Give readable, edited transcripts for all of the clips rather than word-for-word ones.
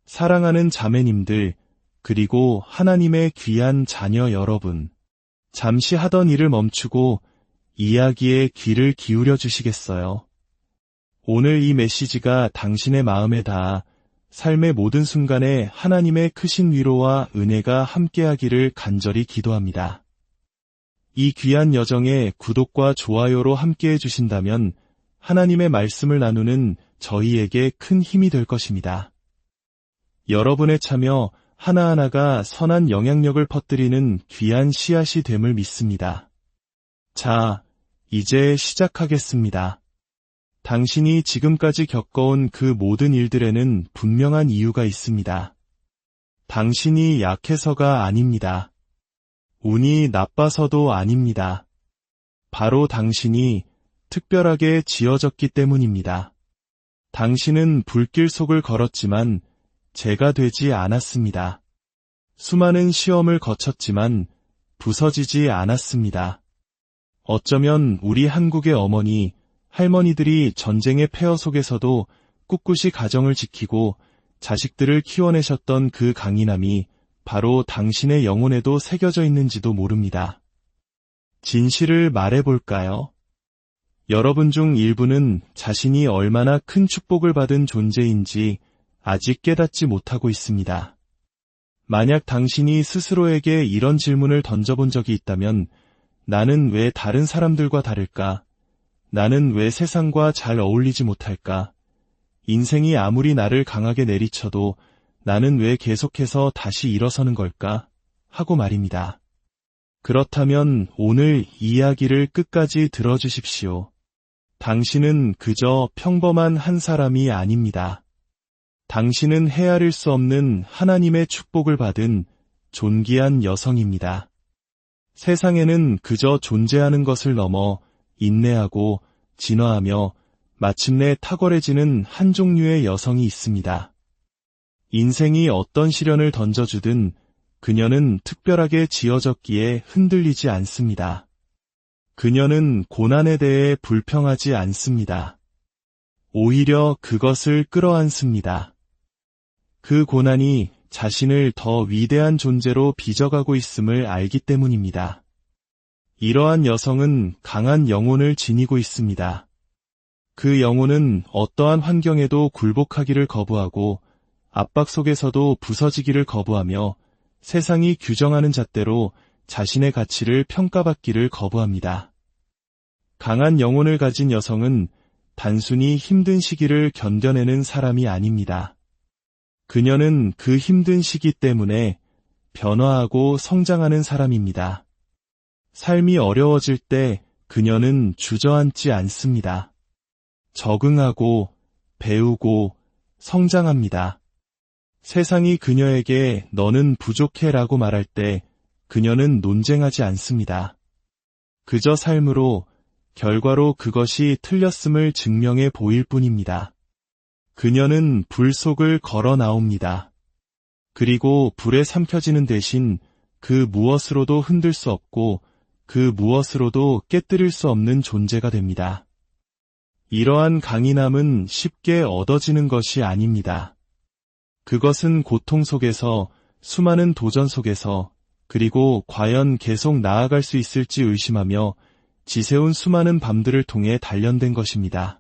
사랑하는 자매님들, 그리고 하나님의 귀한 자녀 여러분, 잠시 하던 일을 멈추고 이야기에 귀를 기울여 주시겠어요? 오늘 이 메시지가 당신의 마음에 닿아 삶의 모든 순간에 하나님의 크신 위로와 은혜가 함께하기를 간절히 기도합니다. 이 귀한 여정에 구독과 좋아요로 함께해 주신다면 하나님의 말씀을 나누는 저희에게 큰 힘이 될 것입니다. 여러분의 참여 하나하나가 선한 영향력을 퍼뜨리는 귀한 씨앗이 됨을 믿습니다. 자, 이제 시작하겠습니다. 당신이 지금까지 겪어온 그 모든 일들에는 분명한 이유가 있습니다. 당신이 약해서가 아닙니다. 운이 나빠서도 아닙니다. 바로 당신이 특별하게 지어졌기 때문입니다. 당신은 불길 속을 걸었지만 재가 되지 않았습니다. 수많은 시험을 거쳤지만 부서지지 않았습니다. 어쩌면 우리 한국의 어머니, 할머니들이 전쟁의 폐허 속에서도 꿋꿋이 가정을 지키고 자식들을 키워내셨던 그 강인함이 바로 당신의 영혼에도 새겨져 있는지도 모릅니다. 진실을 말해볼까요? 여러분 중 일부는 자신이 얼마나 큰 축복을 받은 존재인지 아직 깨닫지 못하고 있습니다. 만약 당신이 스스로에게 이런 질문을 던져본 적이 있다면 나는 왜 다른 사람들과 다를까? 나는 왜 세상과 잘 어울리지 못할까? 인생이 아무리 나를 강하게 내리쳐도 나는 왜 계속해서 다시 일어서는 걸까? 하고 말입니다. 그렇다면 오늘 이야기를 끝까지 들어주십시오. 당신은 그저 평범한 한 사람이 아닙니다. 당신은 헤아릴 수 없는 하나님의 축복을 받은 존귀한 여성입니다. 세상에는 그저 존재하는 것을 넘어 인내하고 진화하며 마침내 탁월해지는 한 종류의 여성이 있습니다. 인생이 어떤 시련을 던져주든 그녀는 특별하게 지어졌기에 흔들리지 않습니다. 그녀는 고난에 대해 불평하지 않습니다. 오히려 그것을 끌어안습니다. 그 고난이 자신을 더 위대한 존재로 빚어가고 있음을 알기 때문입니다. 이러한 여성은 강한 영혼을 지니고 있습니다. 그 영혼은 어떠한 환경에도 굴복하기를 거부하고 압박 속에서도 부서지기를 거부하며 세상이 규정하는 잣대로 자신의 가치를 평가받기를 거부합니다. 강한 영혼을 가진 여성은 단순히 힘든 시기를 견뎌내는 사람이 아닙니다. 그녀는 그 힘든 시기 때문에 변화하고 성장하는 사람입니다. 삶이 어려워질 때 그녀는 주저앉지 않습니다. 적응하고 배우고 성장합니다. 세상이 그녀에게 너는 부족해라고 말할 때 그녀는 논쟁하지 않습니다. 그저 삶으로, 결과로 그것이 틀렸음을 증명해 보일 뿐입니다. 그녀는 불 속을 걸어 나옵니다. 그리고 불에 삼켜지는 대신 그 무엇으로도 흔들 수 없고 그 무엇으로도 깨뜨릴 수 없는 존재가 됩니다. 이러한 강인함은 쉽게 얻어지는 것이 아닙니다. 그것은 고통 속에서, 수많은 도전 속에서, 그리고 과연 계속 나아갈 수 있을지 의심하며 지새운 수많은 밤들을 통해 단련된 것입니다.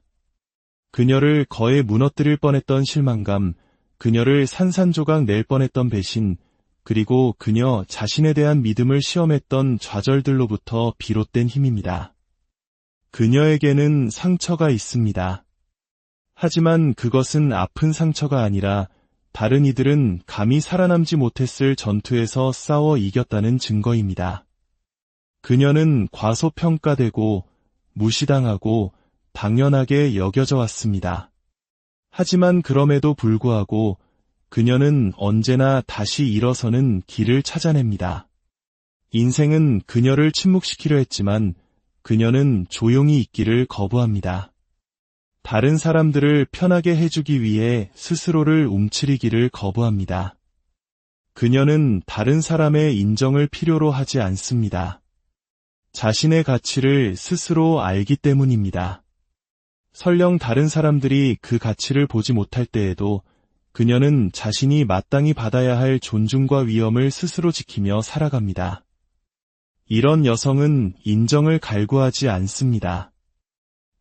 그녀를 거에 무너뜨릴 뻔했던 실망감, 그녀를 산산조각 낼 뻔했던 배신, 그리고 그녀 자신에 대한 믿음을 시험했던 좌절들로부터 비롯된 힘입니다. 그녀에게는 상처가 있습니다. 하지만 그것은 아픈 상처가 아니라 다른 이들은 감히 살아남지 못했을 전투에서 싸워 이겼다는 증거입니다. 그녀는 과소평가되고 무시당하고 당연하게 여겨져 왔습니다. 하지만 그럼에도 불구하고 그녀는 언제나 다시 일어서는 길을 찾아냅니다. 인생은 그녀를 침묵시키려 했지만 그녀는 조용히 있기를 거부합니다. 다른 사람들을 편하게 해주기 위해 스스로를 움츠리기를 거부합니다. 그녀는 다른 사람의 인정을 필요로 하지 않습니다. 자신의 가치를 스스로 알기 때문입니다. 설령 다른 사람들이 그 가치를 보지 못할 때에도 그녀는 자신이 마땅히 받아야 할 존중과 위엄을 스스로 지키며 살아갑니다. 이런 여성은 인정을 갈구하지 않습니다.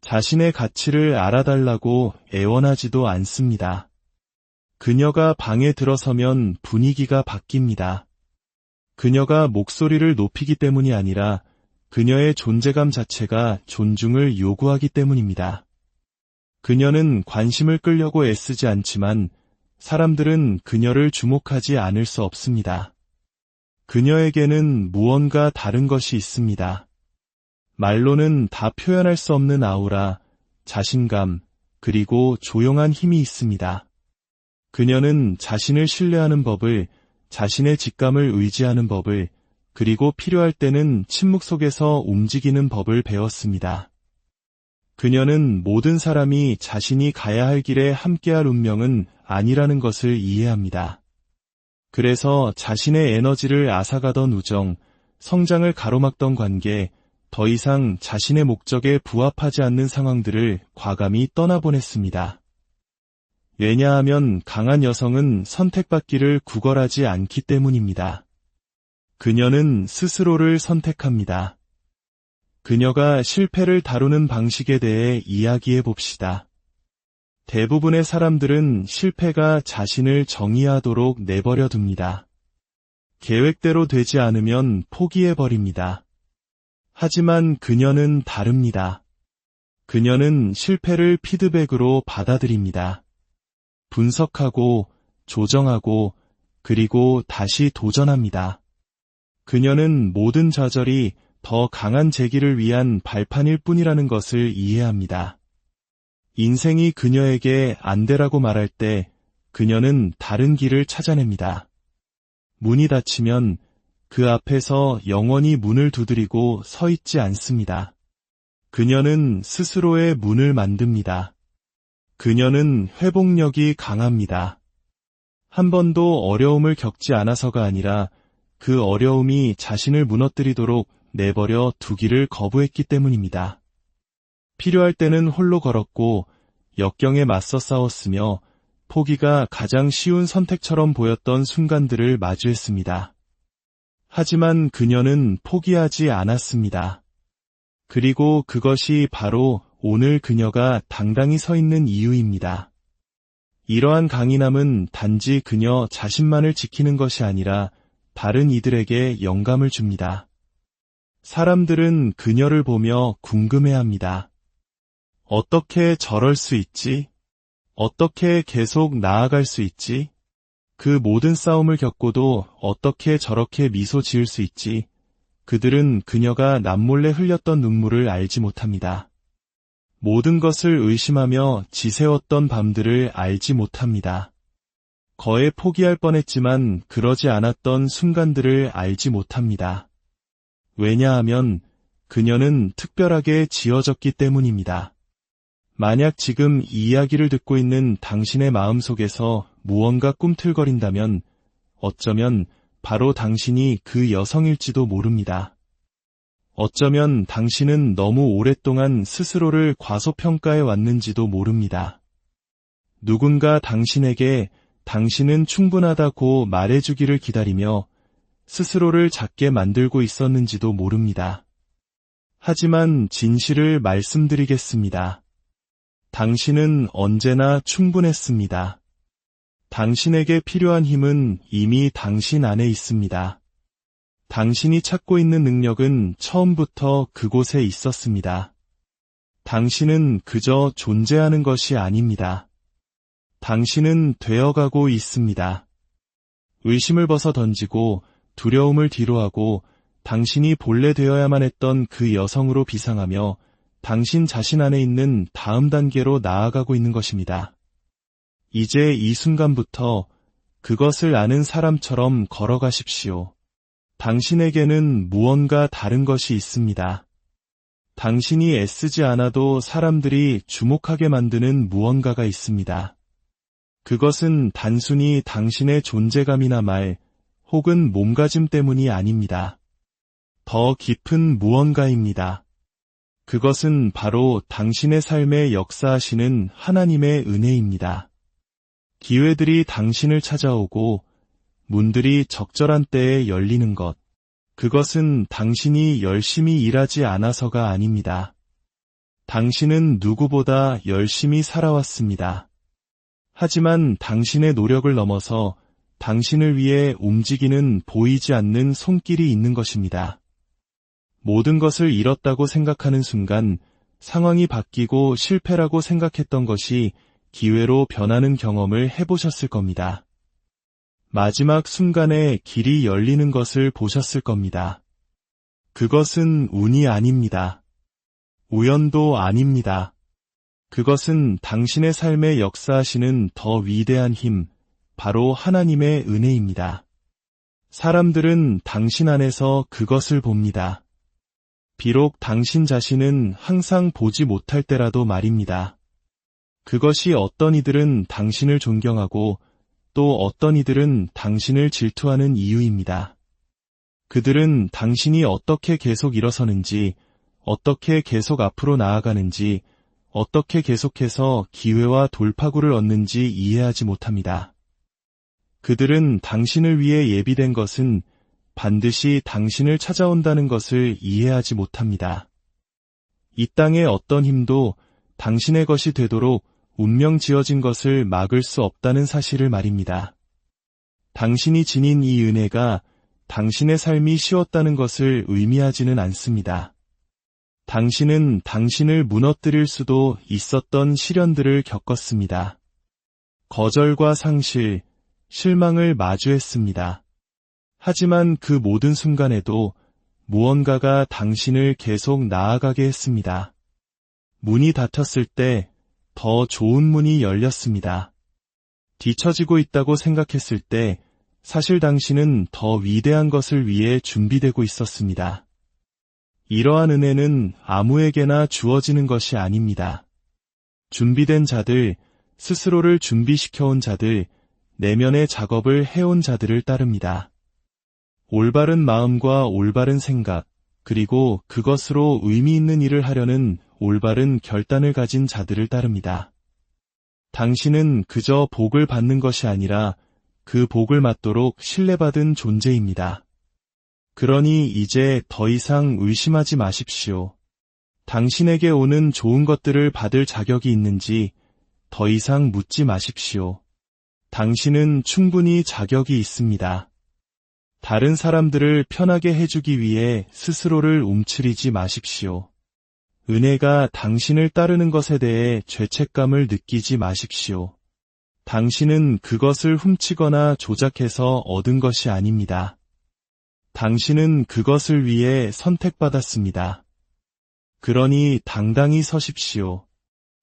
자신의 가치를 알아달라고 애원하지도 않습니다. 그녀가 방에 들어서면 분위기가 바뀝니다. 그녀가 목소리를 높이기 때문이 아니라 그녀의 존재감 자체가 존중을 요구하기 때문입니다. 그녀는 관심을 끌려고 애쓰지 않지만 사람들은 그녀를 주목하지 않을 수 없습니다. 그녀에게는 무언가 다른 것이 있습니다. 말로는 다 표현할 수 없는 아우라, 자신감, 그리고 조용한 힘이 있습니다. 그녀는 자신을 신뢰하는 법을, 자신의 직감을 의지하는 법을, 그리고 필요할 때는 침묵 속에서 움직이는 법을 배웠습니다. 그녀는 모든 사람이 자신이 가야 할 길에 함께할 운명은 아니라는 것을 이해합니다. 그래서 자신의 에너지를 앗아가던 우정, 성장을 가로막던 관계, 더 이상 자신의 목적에 부합하지 않는 상황들을 과감히 떠나보냈습니다. 왜냐하면 강한 여성은 선택받기를 구걸하지 않기 때문입니다. 그녀는 스스로를 선택합니다. 그녀가 실패를 다루는 방식에 대해 이야기해 봅시다. 대부분의 사람들은 실패가 자신을 정의하도록 내버려 둡니다. 계획대로 되지 않으면 포기해버립니다. 하지만 그녀는 다릅니다. 그녀는 실패를 피드백으로 받아들입니다. 분석하고, 조정하고, 그리고 다시 도전합니다. 그녀는 모든 좌절이 더 강한 재기를 위한 발판일 뿐이라는 것을 이해합니다. 인생이 그녀에게 안 되라고 말할 때 그녀는 다른 길을 찾아냅니다. 문이 닫히면 그 앞에서 영원히 문을 두드리고 서 있지 않습니다. 그녀는 스스로의 문을 만듭니다. 그녀는 회복력이 강합니다. 한 번도 어려움을 겪지 않아서가 아니라 그 어려움이 자신을 무너뜨리도록 내버려 두기를 거부했기 때문입니다. 필요할 때는 홀로 걸었고 역경에 맞서 싸웠으며 포기가 가장 쉬운 선택처럼 보였던 순간들을 마주했습니다. 하지만 그녀는 포기하지 않았습니다. 그리고 그것이 바로 오늘 그녀가 당당히 서 있는 이유입니다. 이러한 강인함은 단지 그녀 자신만을 지키는 것이 아니라 다른 이들에게 영감을 줍니다. 사람들은 그녀를 보며 궁금해합니다. 어떻게 저럴 수 있지? 어떻게 계속 나아갈 수 있지? 그 모든 싸움을 겪고도 어떻게 저렇게 미소 지을 수 있지? 그들은 그녀가 남몰래 흘렸던 눈물을 알지 못합니다. 모든 것을 의심하며 지새웠던 밤들을 알지 못합니다. 거의 포기할 뻔했지만 그러지 않았던 순간들을 알지 못합니다. 왜냐하면 그녀는 특별하게 지어졌기 때문입니다. 만약 지금 이 이야기를 듣고 있는 당신의 마음속에서 무언가 꿈틀거린다면 어쩌면 바로 당신이 그 여성일지도 모릅니다. 어쩌면 당신은 너무 오랫동안 스스로를 과소평가해 왔는지도 모릅니다. 누군가 당신에게 당신은 충분하다고 말해주기를 기다리며 스스로를 작게 만들고 있었는지도 모릅니다. 하지만 진실을 말씀드리겠습니다. 당신은 언제나 충분했습니다. 당신에게 필요한 힘은 이미 당신 안에 있습니다. 당신이 찾고 있는 능력은 처음부터 그곳에 있었습니다. 당신은 그저 존재하는 것이 아닙니다. 당신은 되어가고 있습니다. 의심을 벗어 던지고 두려움을 뒤로하고 당신이 본래 되어야만 했던 그 여성으로 비상하며 당신 자신 안에 있는 다음 단계로 나아가고 있는 것입니다. 이제 이 순간부터 그것을 아는 사람처럼 걸어가십시오. 당신에게는 무언가 다른 것이 있습니다. 당신이 애쓰지 않아도 사람들이 주목하게 만드는 무언가가 있습니다. 그것은 단순히 당신의 존재감이나 말, 혹은 몸가짐 때문이 아닙니다. 더 깊은 무언가입니다. 그것은 바로 당신의 삶에 역사하시는 하나님의 은혜입니다. 기회들이 당신을 찾아오고 문들이 적절한 때에 열리는 것. 그것은 당신이 열심히 일하지 않아서가 아닙니다. 당신은 누구보다 열심히 살아왔습니다. 하지만 당신의 노력을 넘어서 당신을 위해 움직이는 보이지 않는 손길이 있는 것입니다. 모든 것을 잃었다고 생각하는 순간 상황이 바뀌고 실패라고 생각했던 것이 기회로 변하는 경험을 해보셨을 겁니다. 마지막 순간에 길이 열리는 것을 보셨을 겁니다. 그것은 운이 아닙니다. 우연도 아닙니다. 그것은 당신의 삶에 역사하시는 더 위대한 힘, 바로 하나님의 은혜입니다. 사람들은 당신 안에서 그것을 봅니다. 비록 당신 자신은 항상 보지 못할 때라도 말입니다. 그것이 어떤 이들은 당신을 존경하고 또 어떤 이들은 당신을 질투하는 이유입니다. 그들은 당신이 어떻게 계속 일어서는지, 어떻게 계속 앞으로 나아가는지, 어떻게 계속해서 기회와 돌파구를 얻는지 이해하지 못합니다. 그들은 당신을 위해 예비된 것은 반드시 당신을 찾아온다는 것을 이해하지 못합니다. 이 땅의 어떤 힘도 당신의 것이 되도록 운명 지어진 것을 막을 수 없다는 사실을 말입니다. 당신이 지닌 이 은혜가 당신의 삶이 쉬웠다는 것을 의미하지는 않습니다. 당신은 당신을 무너뜨릴 수도 있었던 시련들을 겪었습니다. 거절과 상실, 실망을 마주했습니다. 하지만 그 모든 순간에도 무언가가 당신을 계속 나아가게 했습니다. 문이 닫혔을 때 더 좋은 문이 열렸습니다. 뒤처지고 있다고 생각했을 때 사실 당신은 더 위대한 것을 위해 준비되고 있었습니다. 이러한 은혜는 아무에게나 주어지는 것이 아닙니다. 준비된 자들, 스스로를 준비시켜온 자들, 내면의 작업을 해온 자들을 따릅니다. 올바른 마음과 올바른 생각, 그리고 그것으로 의미 있는 일을 하려는 올바른 결단을 가진 자들을 따릅니다. 당신은 그저 복을 받는 것이 아니라 그 복을 받도록 신뢰받은 존재입니다. 그러니 이제 더 이상 의심하지 마십시오. 당신에게 오는 좋은 것들을 받을 자격이 있는지 더 이상 묻지 마십시오. 당신은 충분히 자격이 있습니다. 다른 사람들을 편하게 해주기 위해 스스로를 움츠리지 마십시오. 은혜가 당신을 따르는 것에 대해 죄책감을 느끼지 마십시오. 당신은 그것을 훔치거나 조작해서 얻은 것이 아닙니다. 당신은 그것을 위해 선택받았습니다. 그러니 당당히 서십시오.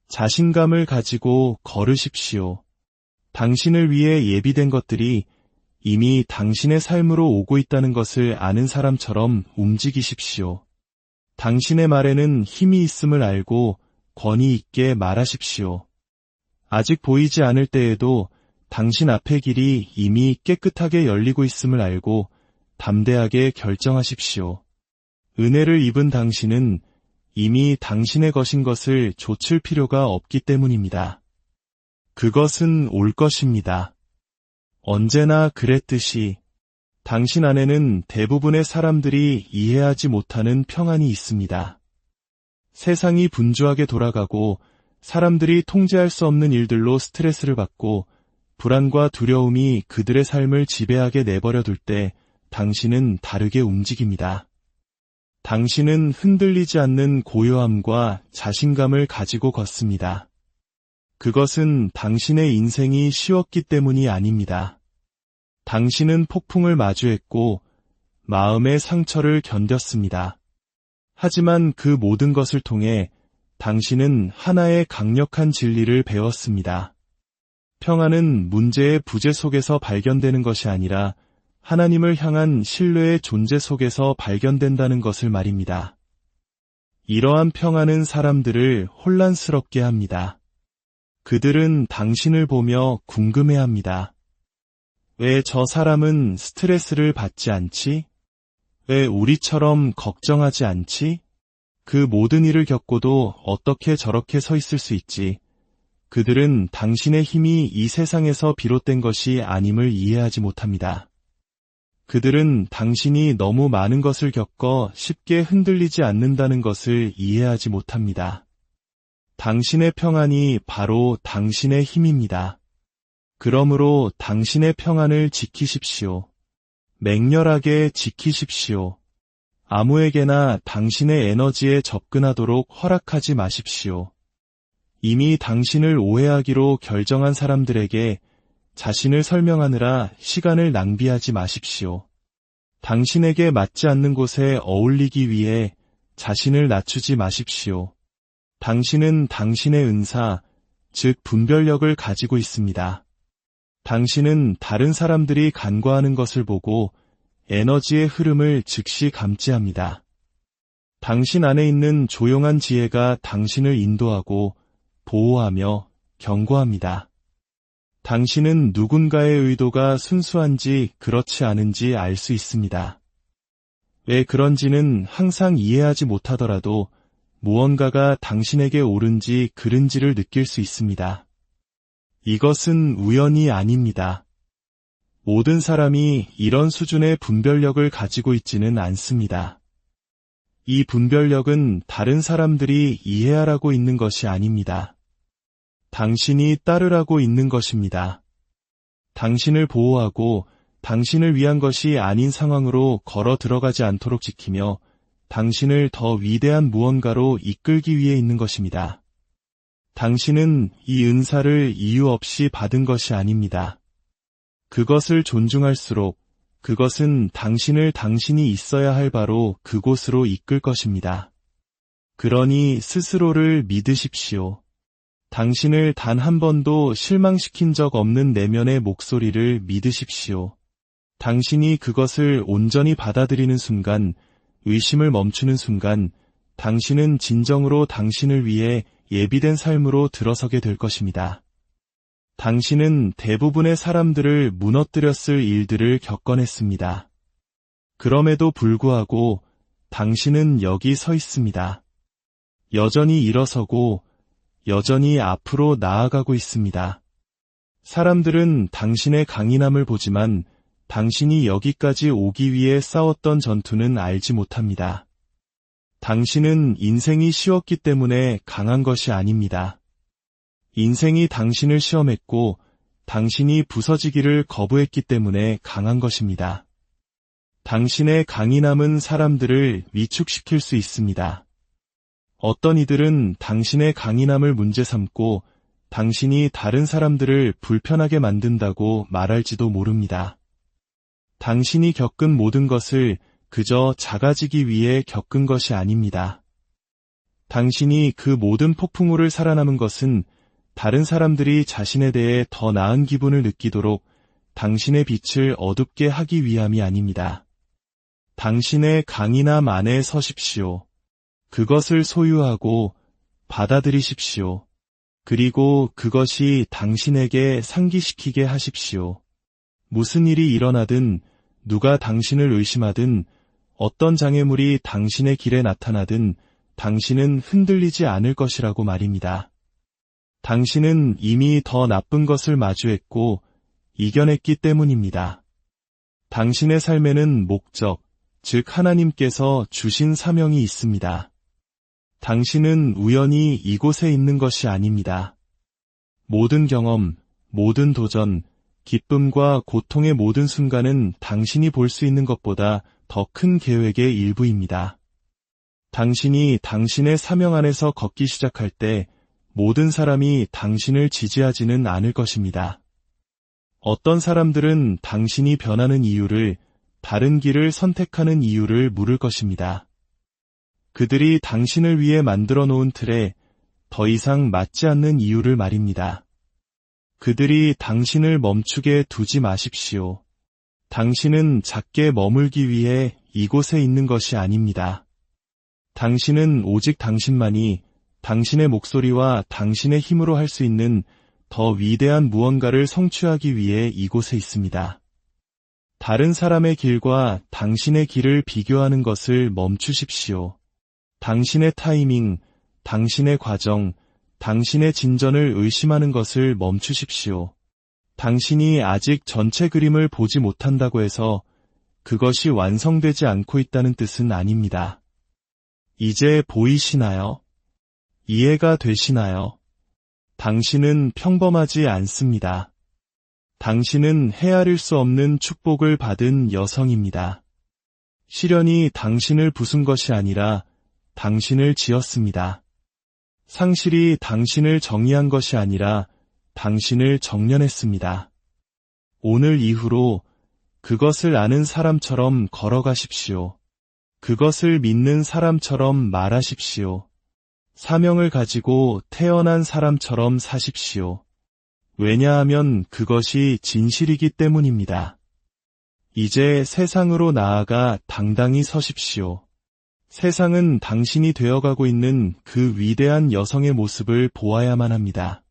자신감을 가지고 걸으십시오. 당신을 위해 예비된 것들이 이미 당신의 삶으로 오고 있다는 것을 아는 사람처럼 움직이십시오. 당신의 말에는 힘이 있음을 알고 권위 있게 말하십시오. 아직 보이지 않을 때에도 당신 앞의 길이 이미 깨끗하게 열리고 있음을 알고 담대하게 결정하십시오. 은혜를 입은 당신은 이미 당신의 것인 것을 좇을 필요가 없기 때문입니다. 그것은 올 것입니다. 언제나 그랬듯이 당신 안에는 대부분의 사람들이 이해하지 못하는 평안이 있습니다. 세상이 분주하게 돌아가고 사람들이 통제할 수 없는 일들로 스트레스를 받고 불안과 두려움이 그들의 삶을 지배하게 내버려 둘 때 당신은 다르게 움직입니다. 당신은 흔들리지 않는 고요함과 자신감을 가지고 걷습니다. 그것은 당신의 인생이 쉬웠기 때문이 아닙니다. 당신은 폭풍을 마주했고 마음의 상처를 견뎠습니다. 하지만 그 모든 것을 통해 당신은 하나의 강력한 진리를 배웠습니다. 평안은 문제의 부재 속에서 발견되는 것이 아니라 하나님을 향한 신뢰의 존재 속에서 발견된다는 것을 말입니다. 이러한 평안은 사람들을 혼란스럽게 합니다. 그들은 당신을 보며 궁금해합니다. 왜 저 사람은 스트레스를 받지 않지? 왜 우리처럼 걱정하지 않지? 그 모든 일을 겪고도 어떻게 저렇게 서 있을 수 있지? 그들은 당신의 힘이 이 세상에서 비롯된 것이 아님을 이해하지 못합니다. 그들은 당신이 너무 많은 것을 겪어 쉽게 흔들리지 않는다는 것을 이해하지 못합니다. 당신의 평안이 바로 당신의 힘입니다. 그러므로 당신의 평안을 지키십시오. 맹렬하게 지키십시오. 아무에게나 당신의 에너지에 접근하도록 허락하지 마십시오. 이미 당신을 오해하기로 결정한 사람들에게 자신을 설명하느라 시간을 낭비하지 마십시오. 당신에게 맞지 않는 곳에 어울리기 위해 자신을 낮추지 마십시오. 당신은 당신의 은사, 즉 분별력을 가지고 있습니다. 당신은 다른 사람들이 간과하는 것을 보고 에너지의 흐름을 즉시 감지합니다. 당신 안에 있는 조용한 지혜가 당신을 인도하고 보호하며 경고합니다. 당신은 누군가의 의도가 순수한지 그렇지 않은지 알 수 있습니다. 왜 그런지는 항상 이해하지 못하더라도 무언가가 당신에게 옳은지 그른지를 느낄 수 있습니다. 이것은 우연이 아닙니다. 모든 사람이 이런 수준의 분별력을 가지고 있지는 않습니다. 이 분별력은 다른 사람들이 이해하라고 있는 것이 아닙니다. 당신이 따르라고 있는 것입니다. 당신을 보호하고 당신을 위한 것이 아닌 상황으로 걸어 들어가지 않도록 지키며 당신을 더 위대한 무언가로 이끌기 위해 있는 것입니다. 당신은 이 은사를 이유 없이 받은 것이 아닙니다. 그것을 존중할수록 그것은 당신을 당신이 있어야 할 바로 그곳으로 이끌 것입니다. 그러니 스스로를 믿으십시오. 당신을 단 한 번도 실망시킨 적 없는 내면의 목소리를 믿으십시오. 당신이 그것을 온전히 받아들이는 순간, 의심을 멈추는 순간, 당신은 진정으로 당신을 위해 예비된 삶으로 들어서게 될 것입니다. 당신은 대부분의 사람들을 무너뜨렸을 일들을 겪어냈습니다. 그럼에도 불구하고 당신은 여기 서 있습니다. 여전히 일어서고 여전히 앞으로 나아가고 있습니다. 사람들은 당신의 강인함을 보지만 당신이 여기까지 오기 위해 싸웠던 전투는 알지 못합니다. 당신은 인생이 쉬웠기 때문에 강한 것이 아닙니다. 인생이 당신을 시험했고 당신이 부서지기를 거부했기 때문에 강한 것입니다. 당신의 강인함은 사람들을 위축시킬 수 있습니다. 어떤 이들은 당신의 강인함을 문제 삼고 당신이 다른 사람들을 불편하게 만든다고 말할지도 모릅니다. 당신이 겪은 모든 것을 그저 작아지기 위해 겪은 것이 아닙니다. 당신이 그 모든 폭풍우를 살아남은 것은 다른 사람들이 자신에 대해 더 나은 기분을 느끼도록 당신의 빛을 어둡게 하기 위함이 아닙니다. 당신의 강인함 안에 서십시오. 그것을 소유하고 받아들이십시오. 그리고 그것이 당신에게 상기시키게 하십시오. 무슨 일이 일어나든 누가 당신을 의심하든 어떤 장애물이 당신의 길에 나타나든 당신은 흔들리지 않을 것이라고 말입니다. 당신은 이미 더 나쁜 것을 마주했고 이겨냈기 때문입니다. 당신의 삶에는 목적, 즉 하나님께서 주신 사명이 있습니다. 당신은 우연히 이곳에 있는 것이 아닙니다. 모든 경험, 모든 도전, 기쁨과 고통의 모든 순간은 당신이 볼 수 있는 것보다 더 큰 계획의 일부입니다. 당신이 당신의 사명 안에서 걷기 시작할 때 모든 사람이 당신을 지지하지는 않을 것입니다. 어떤 사람들은 당신이 변하는 이유를, 다른 길을 선택하는 이유를 물을 것입니다. 그들이 당신을 위해 만들어 놓은 틀에 더 이상 맞지 않는 이유를 말입니다. 그들이 당신을 멈추게 두지 마십시오. 당신은 작게 머물기 위해 이곳에 있는 것이 아닙니다. 당신은 오직 당신만이 당신의 목소리와 당신의 힘으로 할 수 있는 더 위대한 무언가를 성취하기 위해 이곳에 있습니다. 다른 사람의 길과 당신의 길을 비교하는 것을 멈추십시오. 당신의 타이밍, 당신의 과정, 당신의 진전을 의심하는 것을 멈추십시오. 당신이 아직 전체 그림을 보지 못한다고 해서 그것이 완성되지 않고 있다는 뜻은 아닙니다. 이제 보이시나요? 이해가 되시나요? 당신은 평범하지 않습니다. 당신은 헤아릴 수 없는 축복을 받은 여성입니다. 시련이 당신을 부순 것이 아니라 당신을 지었습니다. 상실이 당신을 정의한 것이 아니라 당신을 정련했습니다. 오늘 이후로 그것을 아는 사람처럼 걸어가십시오. 그것을 믿는 사람처럼 말하십시오. 사명을 가지고 태어난 사람처럼 사십시오. 왜냐하면 그것이 진실이기 때문입니다. 이제 세상으로 나아가 당당히 서십시오. 세상은 당신이 되어가고 있는 그 위대한 여성의 모습을 보아야만 합니다.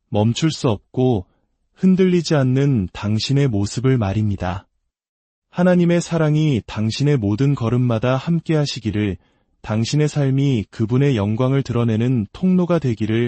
멈출 수 없고 흔들리지 않는 당신의 모습을 말입니다. 하나님의 사랑이 당신의 모든 걸음마다 함께 하시기를, 당신의 삶이 그분의 영광을 드러내는 통로가 되기를